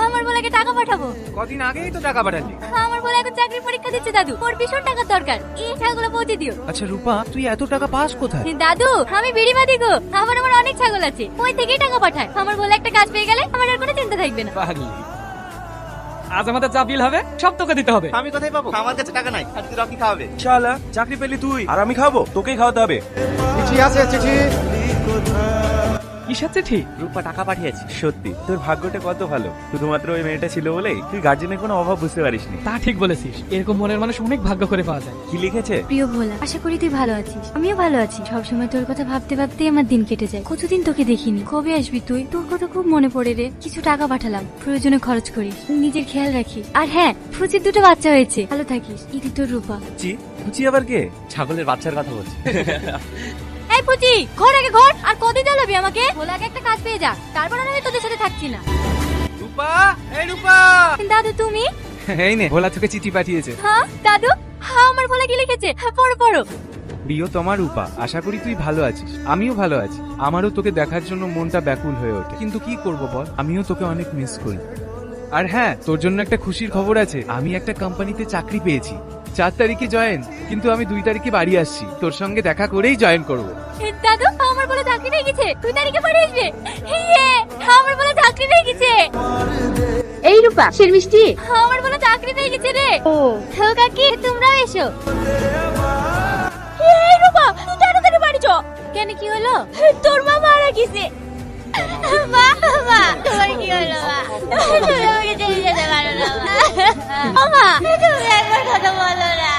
আমার বলাকে টাকা পাঠাবো। কদিন আগেই তো টাকা পাঠালি। আমার বলা এখন চাকরির পরীক্ষা দিচ্ছে দাদু, ওর ভীষণ টাকার দরকার, এই টাকাগুলো পৌঁছে দিও। আচ্ছা রূপা, তুই এত টাকা পাস কোথায়? দাদু আমি বিড়ি বাঁধি গো, আমার অনেক ছাগল আছে, ওই থেকেই টাকা পাঠায়। আমার বলে একটা কাজ পেয়ে গেলে আমার আর কোনো চিন্তা থাকবে না। পাগলি, আজ আমাদের যা বিল হবে সব তোকে দিতে হবে। আমি কোথায় পাবো? আমার কাছে টাকা নাই। আর তুই রকি খাওয়াবে? শালা, চাকরি পেলি তুই আর আমি খাবো? তোকেই খাওয়াতে হবে। চিঠি আছে, চিঠি। কিসের চিঠি? রূপা টাকা পাঠিয়েছি। সত্যি তোর ভাগ্যটা কত ভালো, শুধুমাত্র ওই মেয়েটা ছিল বলেই তুই গার্জেনের কোনো অভাব বুঝতে পারিসনি। তা ঠিক বলেছিস, এরকম মনের মানুষ অনেক ভাগ্য করে পাওয়া যায়। কি লিখেছে? প্রিয় ভোলা, আশা করি তুই ভালো আছিস, আমিও ভালো আছি। সবসময় তোর কথা ভাবতে ভাবতে আমার দিন কেটে যায়। কতদিন তোকে দেখিনি, কবে আসবি তুই? তোর কথা খুব মনে পড়ে রে। কিছু টাকা পাঠালাম, প্রয়োজনে খরচ করিস, নিজের খেয়াল রাখিস। আর হ্যাঁ, ফুচির 2টো বাচ্চা হয়েছে, ভালো থাকিস। ইদি তোর রূপা। বুঝি আবার কে? ছাগলের বাচ্চার কথা বলছি। এই পুচি, ঘর আগে ঘর। আর কদিন জ্বালাবি আমাকে? ভোলাকে একটা কাজ পেয়ে যা, তারপর আমি তোদের সাথে থাকছি না। রূপা, এই রূপা। দাদু তুমি? এই নে, ভোলা তোকে চিঠি পাঠিয়েছে। হ্যাঁ দাদু, হ্যাঁ আমার ভোলা কি লিখেছে? হ্যাঁ পড়ো পড়ো। প্রিয় তোমার রূপা, আশা করি তুই ভালো আছিস। আমিও ভালো আছি। আমারও তোকে দেখার জন্য মনটা ব্যাকুল হয়ে ওঠে, কিন্তু কি করব বল, আমিও তোকে অনেক মিস করি। আর হ্যাঁ, তোর জন্য একটা খুশির খবর আছে। আমি একটা কোম্পানিতে চাকরি পেয়েছি। 4 তারিখে জয়েন, কিন্তু আমি 2 তারিখে বাড়ি আসছি। তোর সঙ্গে দেখা করেই জয়েন করব। দাদু আমার বলে চাকরি পেয়ে গেছে, 2 তারিখে বাড়ি আসবে। ইয়ে, আমার বলে চাকরি পেয়ে গেছে। এই রূপা, শের মিষ্টি। আমার বলে চাকরি পেয়ে গেছে রে। ও কাকি, তোমরাও এসো। এই রূপা, তুই তাড়াতাড়ি বাড়ি চ। কেন, কি হলো? তোর মা মারা গেছে। মা, মা, তোমার কি হলো মা? তুমি আমাকে ছেড়ে যেতে পারো না মা। মা, তুমি একবার কথা বলো না।